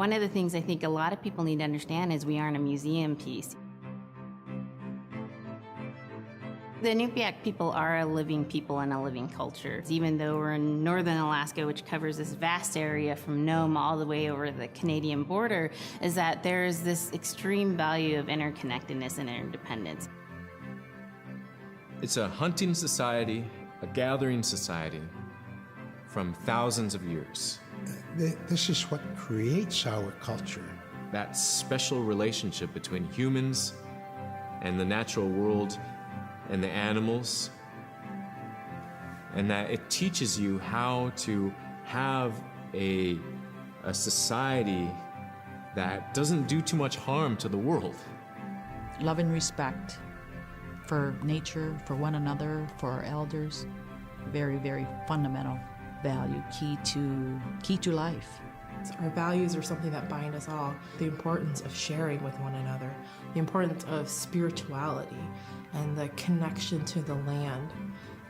One of the things I think a lot of people need to understand is we aren't a museum piece. The Inupiaq people are a living people and a living culture. Even though we're in northern Alaska, which covers this vast area from Nome all the way over the Canadian border, is that there's this extreme value of interconnectedness and interdependence. It's a hunting society, a gathering society from thousands of years. This is what creates our culture. That special relationship between humans and the natural world and the animals, and that it teaches you how to have a society that doesn't do too much harm to the world. Love and respect for nature, for one another, for our elders. Very, very fundamental value, key to life. Our values are something that bind us all. The importance of sharing with one another, the importance of spirituality, and the connection to the land,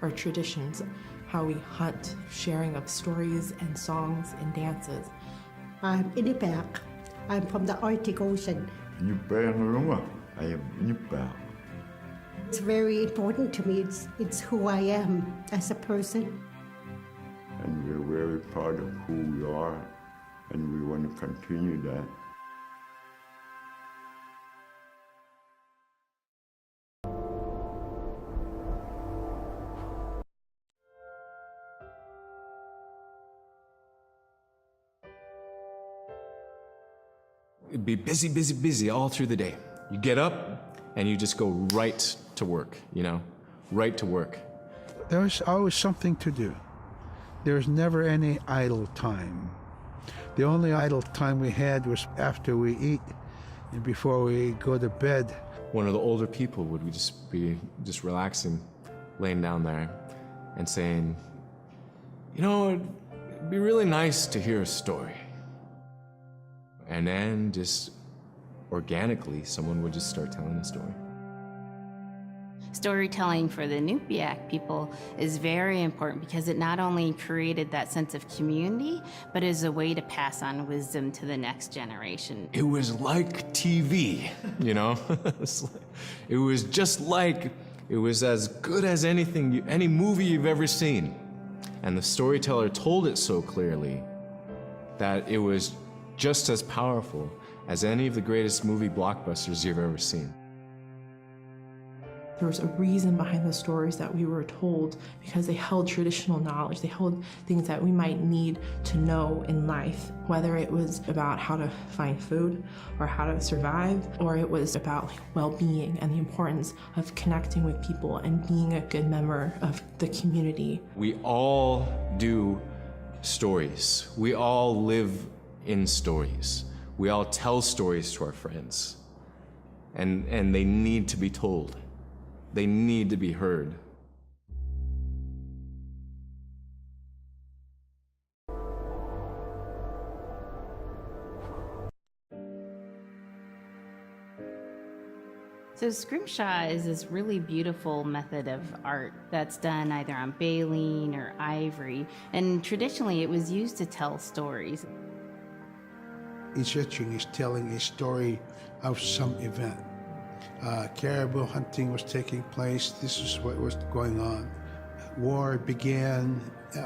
our traditions, how we hunt, sharing of stories and songs and dances. I'm Inupiaq. I'm from the Arctic Ocean. I am Inupiaq. It's very important to me. It's who I am as a person. And we're very proud of who we are, and we want to continue that. It'd be busy, busy, busy all through the day. You get up and you just go right to work, right to work. There was always something to do. There was never any idle time. The only idle time we had was after we eat and before we go to bed. One of the older people would be relaxing, laying down there and saying, it'd be really nice to hear a story. And then just organically, someone would just start telling a story. Storytelling for the Inupiaq people is very important because it not only created that sense of community, but is a way to pass on wisdom to the next generation. It was like TV, It was just like, it was as good as any movie you've ever seen. And the storyteller told it so clearly that it was just as powerful as any of the greatest movie blockbusters you've ever seen. There was a reason behind the stories that we were told because they held traditional knowledge. They held things that we might need to know in life, whether it was about how to find food or how to survive, or it was about well-being and the importance of connecting with people and being a good member of the community. We all do stories. We all live in stories. We all tell stories to our friends, and they need to be told. They need to be heard. So scrimshaw is this really beautiful method of art that's done either on baleen or ivory, and traditionally it was used to tell stories. Each etching is telling a story of some event. Caribou hunting was taking place. This is what was going on. War began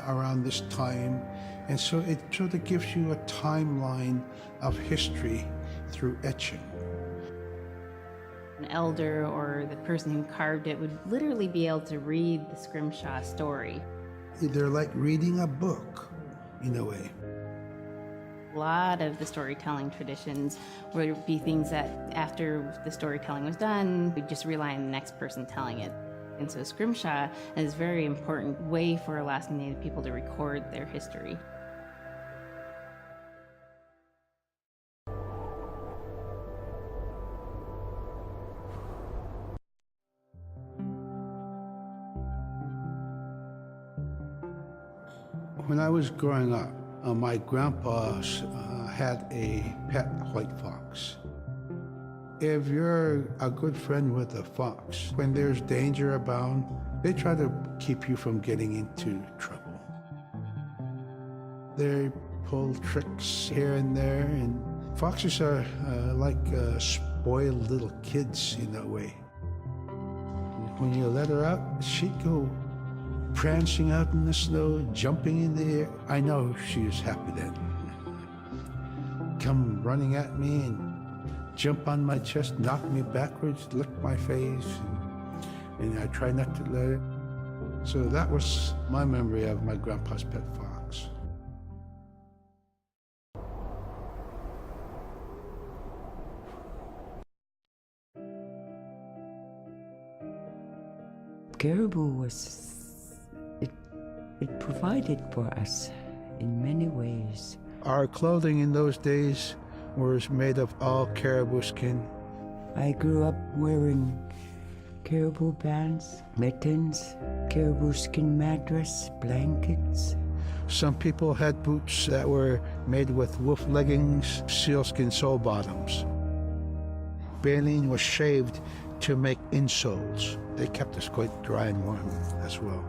around this time, and so it sort of gives you a timeline of history through etching. An elder or the person who carved it would literally be able to read the scrimshaw story. They're like reading a book, in a way. A lot of the storytelling traditions would be things that after the storytelling was done, we'd just rely on the next person telling it. And so scrimshaw is a very important way for Alaskan Native people to record their history. When I was growing up, my grandpa had a pet white fox. If you're a good friend with a fox, when there's danger abound, they try to keep you from getting into trouble. They pull tricks here and there, and Foxes are like spoiled little kids in a way. When you let her out, she'd go prancing out in the snow, jumping in the air. I know she was happy then. Come running at me and jump on my chest, knock me backwards, lick my face, and I try not to let it. So that was my memory of my grandpa's pet fox. Caribou was, it provided for us in many ways. Our clothing in those days was made of all caribou skin. I grew up wearing caribou bands, mittens, caribou skin mattress, blankets. Some people had boots that were made with wolf leggings, sealskin sole bottoms. Baleen was shaved to make insoles. They kept us quite dry and warm as well.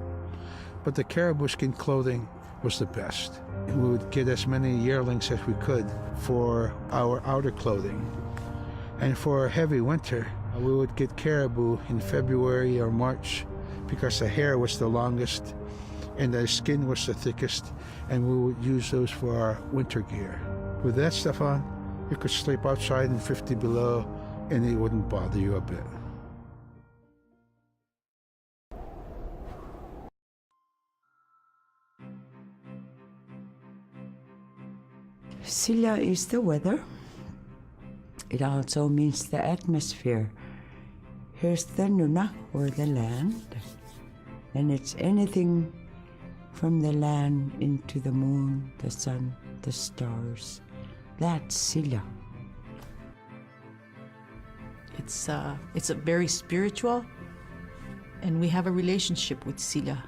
But the caribou skin clothing was the best. We would get as many yearlings as we could for our outer clothing. And for a heavy winter, we would get caribou in February or March because the hair was the longest and the skin was the thickest, and we would use those for our winter gear. With that stuff on, you could sleep outside in 50 below and it wouldn't bother you a bit. Silla is the weather. It also means the atmosphere. Here's the nuna, or the land, and it's anything from the land into the moon, the sun, the stars. That's Silla. It's a very spiritual, and we have a relationship with Silla.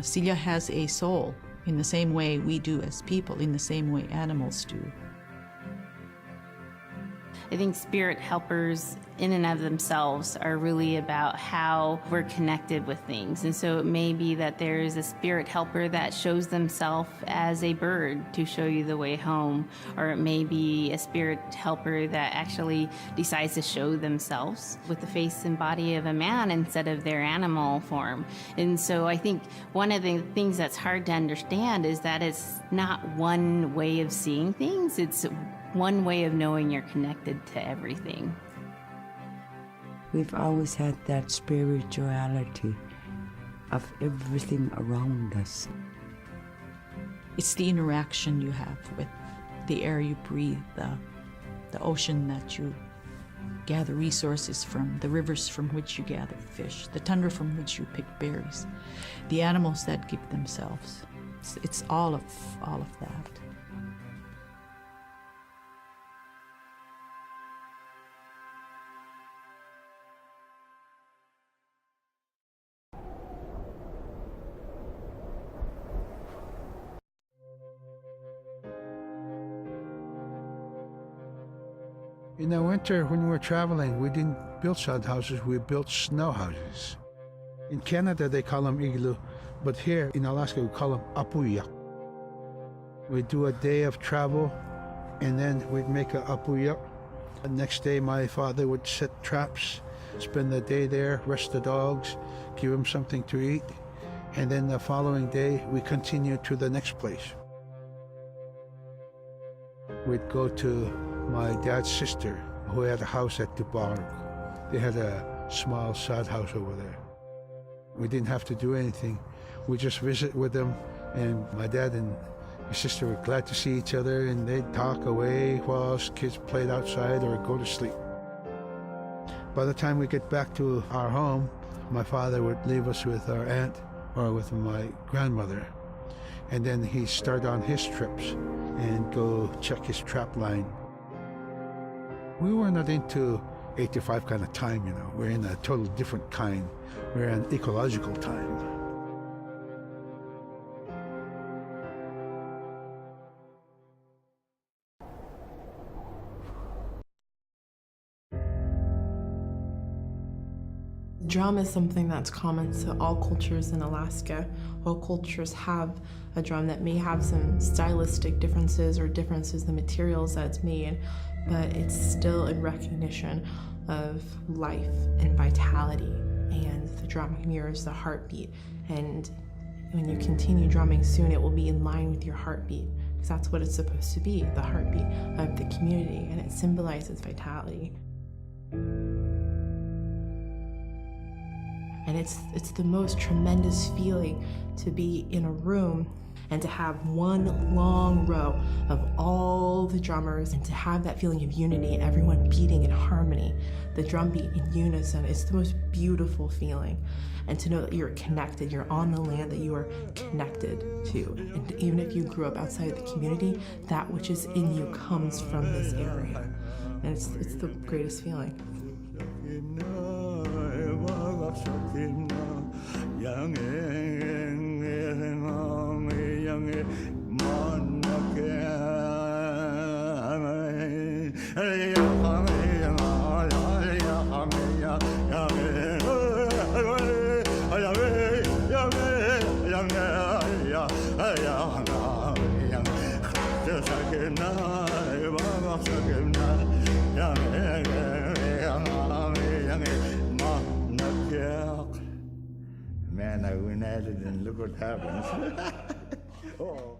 Silla has a soul in the same way we do as people, in the same way animals do. I think spirit helpers in and of themselves are really about how we're connected with things. And so it may be that there is a spirit helper that shows themselves as a bird to show you the way home, or it may be a spirit helper that actually decides to show themselves with the face and body of a man instead of their animal form. And so I think one of the things that's hard to understand is that it's not one way of seeing things, it's one way of knowing you're connected to everything. We've always had that spirituality of everything around us. It's the interaction you have with the air you breathe, the ocean that you gather resources from, the rivers from which you gather fish, the tundra from which you pick berries, the animals that give themselves. It's all of that. In the winter, when we were traveling, we didn't build sod houses, we built snow houses. In Canada, they call them igloo, but here in Alaska, we call them apuyak. We'd do a day of travel, and then we'd make a apuyak. The next day, my father would set traps, spend the day there, rest the dogs, give them something to eat, and then the following day, we continued to the next place. We'd go to my dad's sister, who had a house at Dubarg. They had a small sod house over there. We didn't have to do anything. We just visit with them, and my dad and his sister were glad to see each other, and they'd talk away while us kids played outside or go to sleep. By the time we get back to our home, my father would leave us with our aunt or with my grandmother, and then he'd start on his trips and go check his trap line. We were not into 8 to 5 kind of time, you know. We're in a totally different kind. We're in ecological time. Drum is something that's common to all cultures in Alaska. All cultures have a drum that may have some stylistic differences or differences in the materials that it's made, but it's still in recognition of life and vitality, and the drum mirrors the heartbeat. And when you continue drumming soon, it will be in line with your heartbeat, because that's what it's supposed to be, the heartbeat of the community, and it symbolizes vitality. And it's the most tremendous feeling to be in a room and to have one long row of all the drummers, and to have that feeling of unity, everyone beating in harmony, the drum beat in unison. It's the most beautiful feeling. And to know that you're connected, you're on the land that you are connected to. And even if you grew up outside of the community, that which is in you comes from this area. And it's the greatest feeling. Man, I went at it and look what happens. Oh.